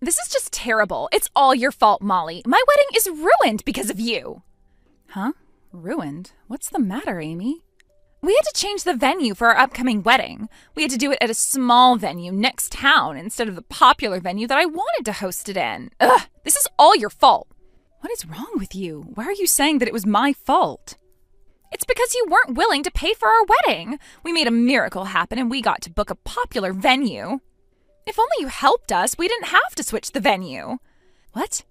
This is just terrible. It's all your fault, Molly. My wedding is ruined because of you. Huh? Ruined? What's the matter, Amy? We had to change the venue for our upcoming wedding. We had to do it at a small venue next town instead of the popular venue that I wanted to host it in. Ugh, this is all your fault. What is wrong with you? Why are you saying that it was my fault? It's because you weren't willing to pay for our wedding. We made a miracle happen and we got to book a popular venue. If only you helped us, we didn't have to switch the venue. What?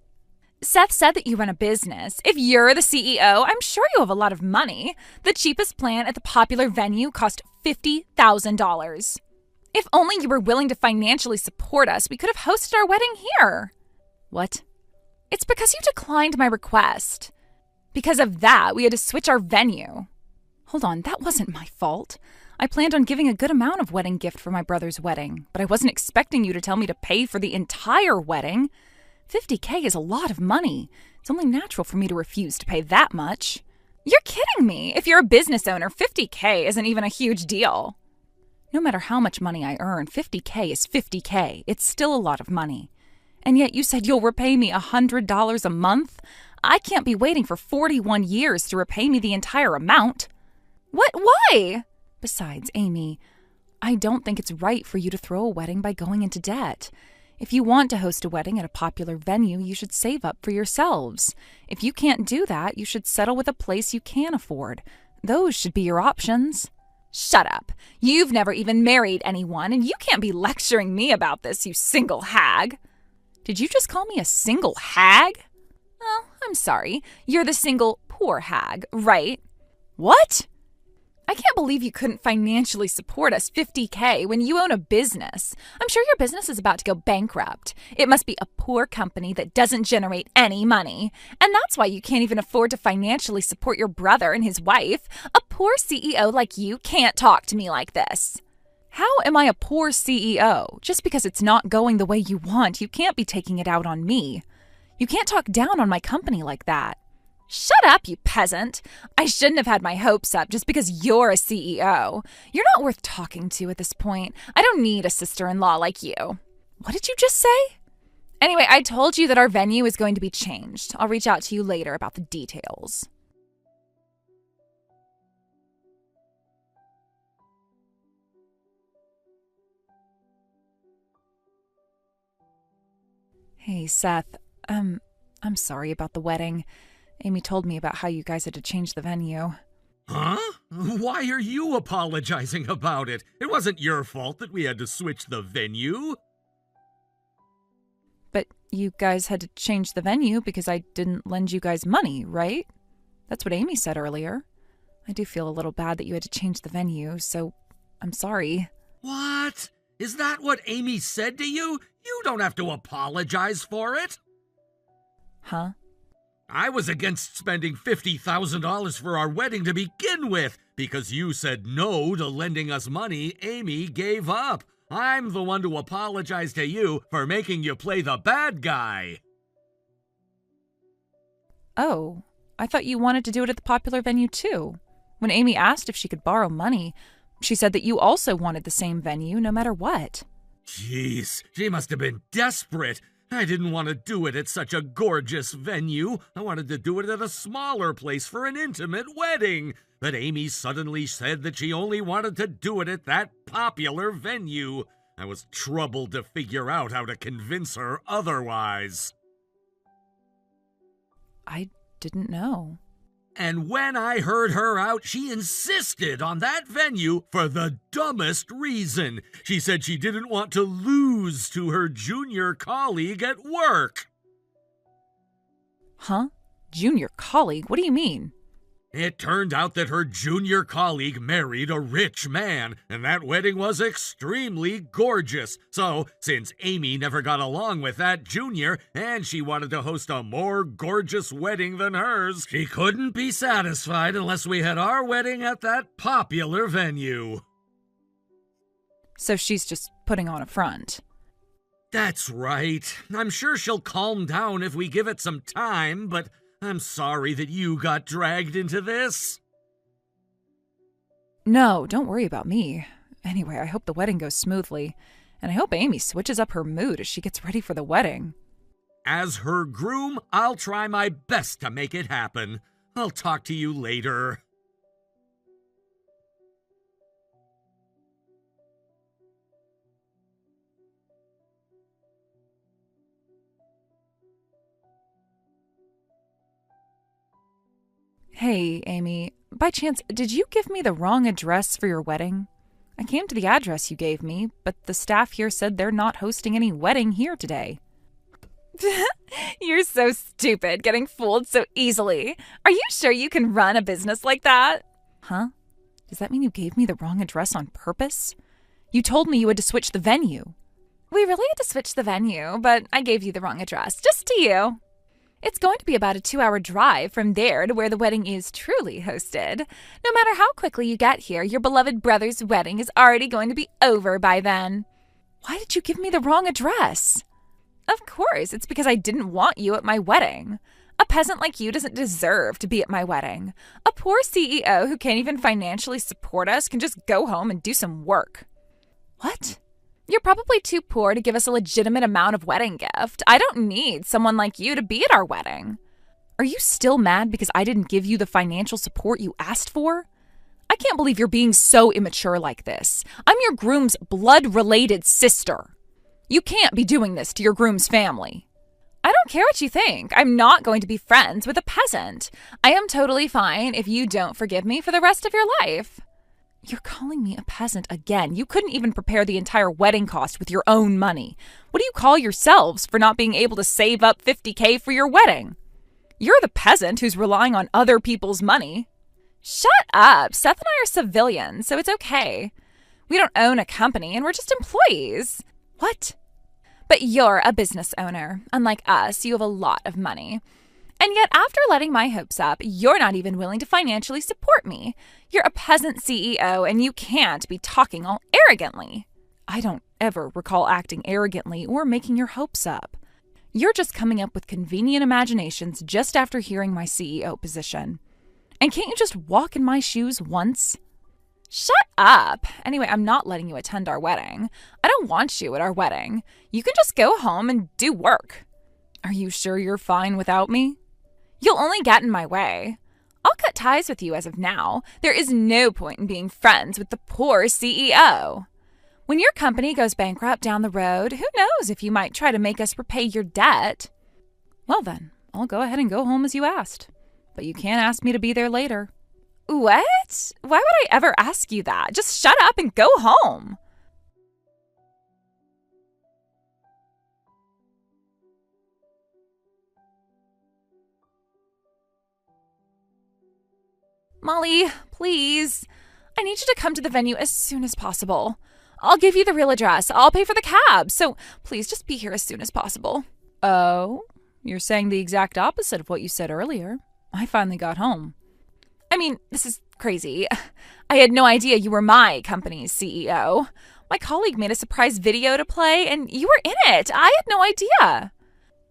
Seth said that you run a business. If you're the CEO, I'm sure you have a lot of money. The cheapest plan at the popular venue cost $50,000. If only you were willing to financially support us, we could have hosted our wedding here. What? It's because you declined my request. Because of that, we had to switch our venue. Hold on, that wasn't my fault. I planned on giving a good amount of wedding gift for my brother's wedding, but I wasn't expecting you to tell me to pay for the entire wedding. $50,000 is a lot of money. It's only natural for me to refuse to pay that much. You're kidding me. If you're a business owner, $50,000 isn't even a huge deal. No matter how much money I earn, $50,000 is $50,000. It's still a lot of money. And yet you said you'll repay me $100 a month? I can't be waiting for 41 years to repay me the entire amount. What? Why? Besides, Amy, I don't think it's right for you to throw a wedding by going into debt. If you want to host a wedding at a popular venue, you should save up for yourselves. If you can't do that, you should settle with a place you can afford. Those should be your options. Shut up. You've never even married anyone, and you can't be lecturing me about this, you single hag. Did you just call me a single hag? Oh, I'm sorry. You're the single poor hag, right? What? I can't believe you couldn't financially support us $50,000 when you own a business. I'm sure your business is about to go bankrupt. It must be a poor company that doesn't generate any money. And that's why you can't even afford to financially support your brother and his wife. A poor CEO like you can't talk to me like this. How am I a poor CEO? Just because it's not going the way you want, you can't be taking it out on me. You can't talk down on my company like that. Shut up, you peasant. I shouldn't have had my hopes up just because you're a CEO. You're not worth talking to at this point. I don't need a sister-in-law like you. What did you just say? Anyway, I told you that our venue is going to be changed. I'll reach out to you later about the details. Hey, Seth. I'm sorry about the wedding. Amy told me about how you guys had to change the venue. Huh? Why are you apologizing about it? It wasn't your fault that we had to switch the venue. But you guys had to change the venue because I didn't lend you guys money, right? That's what Amy said earlier. I do feel a little bad that you had to change the venue, so I'm sorry. What? Is that what Amy said to you? You don't have to apologize for it. Huh? I was against spending $50,000 for our wedding to begin with. Because you said no to lending us money, Amy gave up. I'm the one to apologize to you for making you play the bad guy. Oh, I thought you wanted to do it at the popular venue too. When Amy asked if she could borrow money, she said that you also wanted the same venue no matter what. Jeez, she must have been desperate. I didn't want to do it at such a gorgeous venue. I wanted to do it at a smaller place for an intimate wedding. But Amy suddenly said that she only wanted to do it at that popular venue. I was troubled to figure out how to convince her otherwise. I didn't know. And when I heard her out, she insisted on that venue for the dumbest reason. She said she didn't want to lose to her junior colleague at work. Huh? Junior colleague? What do you mean? It turned out that her junior colleague married a rich man, and that wedding was extremely gorgeous. So, since Amy never got along with that junior, and she wanted to host a more gorgeous wedding than hers, she couldn't be satisfied unless we had our wedding at that popular venue. So she's just putting on a front. That's right. I'm sure she'll calm down if we give it some time, but I'm sorry that you got dragged into this. No, don't worry about me. Anyway, I hope the wedding goes smoothly. And I hope Amy switches up her mood as she gets ready for the wedding. As her groom, I'll try my best to make it happen. I'll talk to you later. Hey, Amy, by chance, did you give me the wrong address for your wedding? I came to the address you gave me, but the staff here said they're not hosting any wedding here today. You're so stupid, getting fooled so easily. Are you sure you can run a business like that? Huh? Does that mean you gave me the wrong address on purpose? You told me you had to switch the venue. We really had to switch the venue, but I gave you the wrong address, just to you. It's going to be about a 2-hour drive from there to where the wedding is truly hosted. No matter how quickly you get here, your beloved brother's wedding is already going to be over by then. Why did you give me the wrong address? Of course, it's because I didn't want you at my wedding. A peasant like you doesn't deserve to be at my wedding. A poor CEO who can't even financially support us can just go home and do some work. What? You're probably too poor to give us a legitimate amount of wedding gift. I don't need someone like you to be at our wedding. Are you still mad because I didn't give you the financial support you asked for? I can't believe you're being so immature like this. I'm your groom's blood-related sister. You can't be doing this to your groom's family. I don't care what you think. I'm not going to be friends with a peasant. I am totally fine if you don't forgive me for the rest of your life. You're calling me a peasant again. You couldn't even prepare the entire wedding cost with your own money. What do you call yourselves for not being able to save up $50,000 for your wedding? You're the peasant who's relying on other people's money. Shut up. Seth and I are civilians, so it's okay. We don't own a company and we're just employees. What? But you're a business owner. Unlike us, you have a lot of money. And yet, after letting my hopes up, you're not even willing to financially support me. You're a peasant CEO, and you can't be talking all arrogantly. I don't ever recall acting arrogantly or making your hopes up. You're just coming up with convenient imaginations just after hearing my CEO position. And can't you just walk in my shoes once? Shut up. Anyway, I'm not letting you attend our wedding. I don't want you at our wedding. You can just go home and do work. Are you sure you're fine without me? You'll only get in my way. I'll cut ties with you as of now. There is no point in being friends with the poor CEO. When your company goes bankrupt down the road, who knows if you might try to make us repay your debt. Well then, I'll go ahead and go home as you asked. But you can't ask me to be there later. What? Why would I ever ask you that? Just shut up and go home. Molly, please. I need you to come to the venue as soon as possible. I'll give you the real address. I'll pay for the cab. So please just be here as soon as possible. Oh, you're saying the exact opposite of what you said earlier. I finally got home. I mean, this is crazy. I had no idea you were my company's CEO. My colleague made a surprise video to play, and you were in it. I had no idea.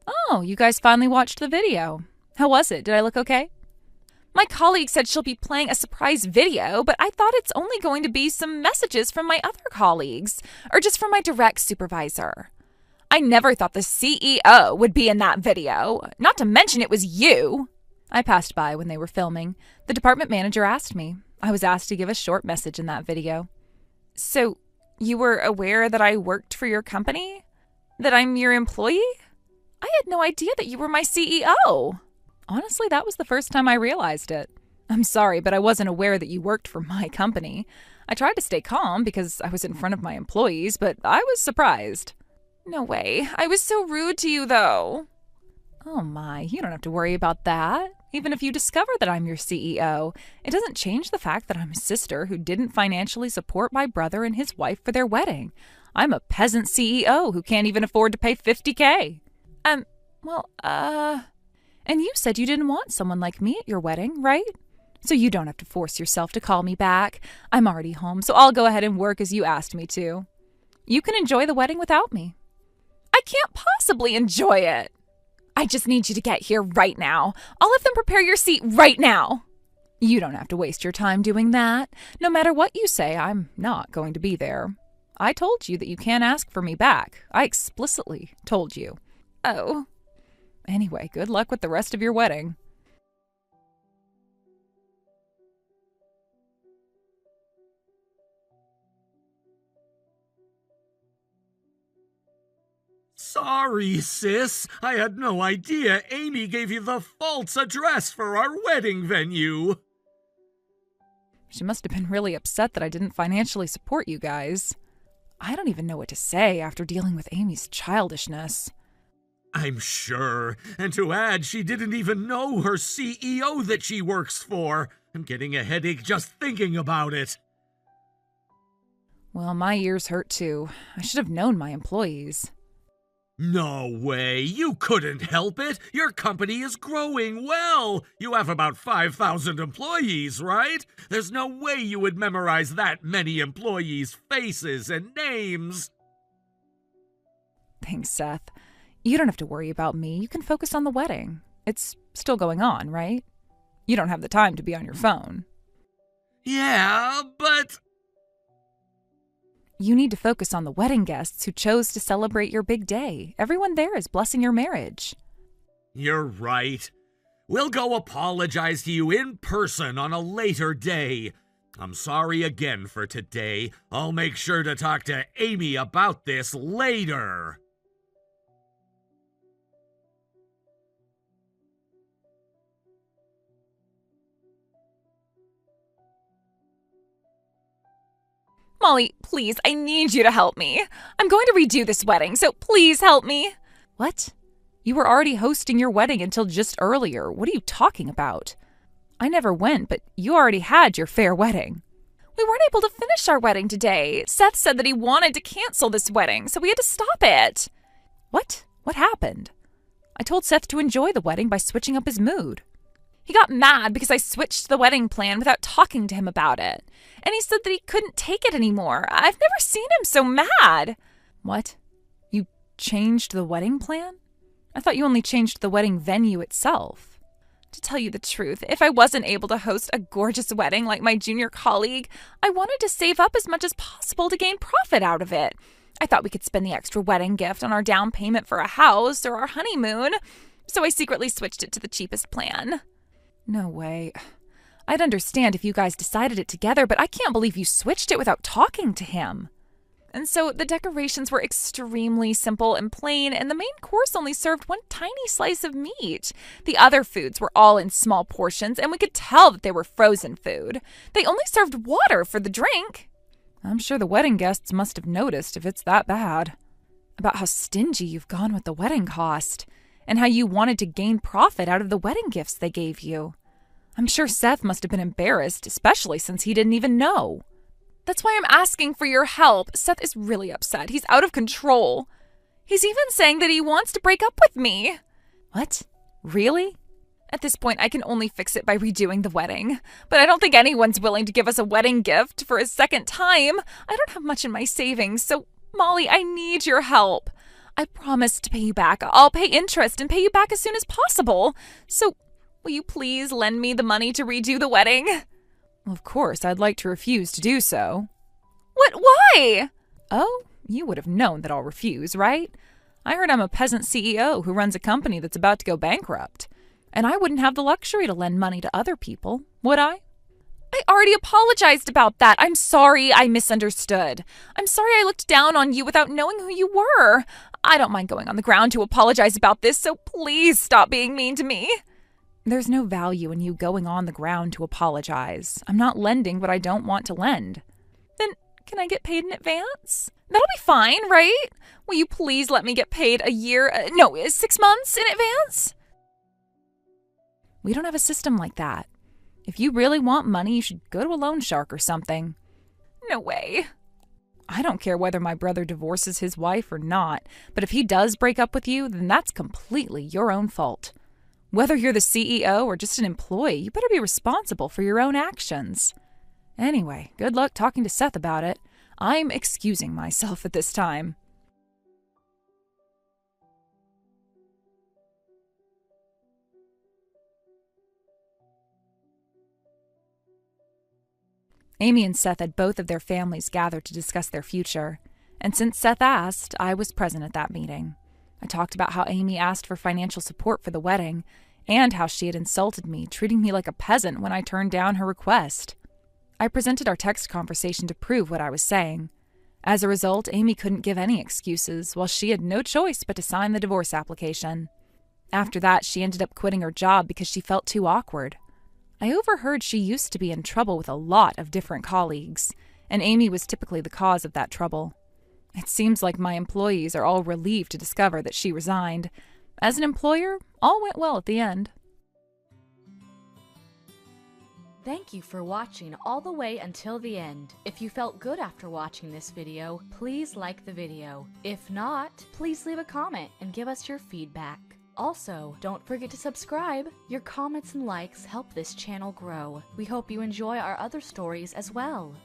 Oh, you guys finally watched the video. How was it? Did I look okay? My colleague said she'll be playing a surprise video, but I thought it's only going to be some messages from my other colleagues, or just from my direct supervisor. I never thought the CEO would be in that video, not to mention it was you. I passed by when they were filming. The department manager asked me. I was asked to give a short message in that video. So, you were aware that I worked for your company? That I'm your employee? I had no idea that you were my CEO. Honestly, that was the first time I realized it. I'm sorry, but I wasn't aware that you worked for my company. I tried to stay calm because I was in front of my employees, but I was surprised. No way. I was so rude to you, though. Oh my, you don't have to worry about that. Even if you discover that I'm your CEO, it doesn't change the fact that I'm a sister who didn't financially support my brother and his wife for their wedding. I'm a peasant CEO who can't even afford to pay $50,000. And you said you didn't want someone like me at your wedding, right? So you don't have to force yourself to call me back. I'm already home, so I'll go ahead and work as you asked me to. You can enjoy the wedding without me. I can't possibly enjoy it. I just need you to get here right now. I'll have them prepare your seat right now. You don't have to waste your time doing that. No matter what you say, I'm not going to be there. I told you that you can't ask for me back. I explicitly told you. Oh. Anyway, good luck with the rest of your wedding. Sorry, sis. I had no idea Amy gave you the false address for our wedding venue. She must have been really upset that I didn't financially support you guys. I don't even know what to say after dealing with Amy's childishness. I'm sure. And to add, she didn't even know her CEO that she works for. I'm getting a headache just thinking about it. Well, my ears hurt too. I should have known my employees. No way. You couldn't help it. Your company is growing well. You have about 5,000 employees, right? There's no way you would memorize that many employees' faces and names. Thanks, Seth. You don't have to worry about me. You can focus on the wedding. It's still going on, right? You don't have the time to be on your phone. Yeah, but... You need to focus on the wedding guests who chose to celebrate your big day. Everyone there is blessing your marriage. You're right. We'll go apologize to you in person on a later day. I'm sorry again for today. I'll make sure to talk to Amy about this later. Molly, please, I need you to help me. I'm going to redo this wedding, so please help me. What? You were already hosting your wedding until just earlier. What are you talking about? I never went, but you already had your fair wedding. We weren't able to finish our wedding today. Seth said that he wanted to cancel this wedding, so we had to stop it. What? What happened? I told Seth to enjoy the wedding by switching up his mood. He got mad because I switched the wedding plan without talking to him about it. And he said that he couldn't take it anymore. I've never seen him so mad. What? You changed the wedding plan? I thought you only changed the wedding venue itself. To tell you the truth, if I wasn't able to host a gorgeous wedding like my junior colleague, I wanted to save up as much as possible to gain profit out of it. I thought we could spend the extra wedding gift on our down payment for a house or our honeymoon, so I secretly switched it to the cheapest plan. No way. I'd understand if you guys decided it together, but I can't believe you switched it without talking to him. And so the decorations were extremely simple and plain, and the main course only served one tiny slice of meat. The other foods were all in small portions, and we could tell that they were frozen food. They only served water for the drink. I'm sure the wedding guests must have noticed if it's that bad. About how stingy you've gone with the wedding cost, and how you wanted to gain profit out of the wedding gifts they gave you. I'm sure Seth must have been embarrassed, especially since he didn't even know. That's why I'm asking for your help. Seth is really upset. He's out of control. He's even saying that he wants to break up with me. What? Really? At this point, I can only fix it by redoing the wedding. But I don't think anyone's willing to give us a wedding gift for a second time. I don't have much in my savings, so Molly, I need your help. I promised to pay you back. I'll pay interest and pay you back as soon as possible. So will you please lend me the money to redo the wedding? Of course, I'd like to refuse to do so. What? Why? Oh, you would have known that I'll refuse, right? I heard I'm a peasant CEO who runs a company that's about to go bankrupt. And I wouldn't have the luxury to lend money to other people, would I? I already apologized about that. I'm sorry I misunderstood. I'm sorry I looked down on you without knowing who you were. I don't mind going on the ground to apologize about this, so please stop being mean to me. There's no value in you going on the ground to apologize. I'm not lending what I don't want to lend. Then can I get paid in advance? That'll be fine, right? Will you please let me get paid 6 months in advance? We don't have a system like that. If you really want money, you should go to a loan shark or something. No way. I don't care whether my brother divorces his wife or not, but if he does break up with you, then that's completely your own fault. Whether you're the CEO or just an employee, you better be responsible for your own actions. Anyway, good luck talking to Seth about it. I'm excusing myself at this time. Amy and Seth had both of their families gathered to discuss their future. And since Seth asked, I was present at that meeting. I talked about how Amy asked for financial support for the wedding, and how she had insulted me, treating me like a peasant when I turned down her request. I presented our text conversation to prove what I was saying. As a result, Amy couldn't give any excuses, while she had no choice but to sign the divorce application. After that, she ended up quitting her job because she felt too awkward. I overheard she used to be in trouble with a lot of different colleagues, and Amy was typically the cause of that trouble. It seems like my employees are all relieved to discover that she resigned. As an employer, all went well at the end. Thank you for watching all the way until the end. If you felt good after watching this video, please like the video. If not, please leave a comment and give us your feedback. Also, don't forget to subscribe. Your comments and likes help this channel grow. We hope you enjoy our other stories as well.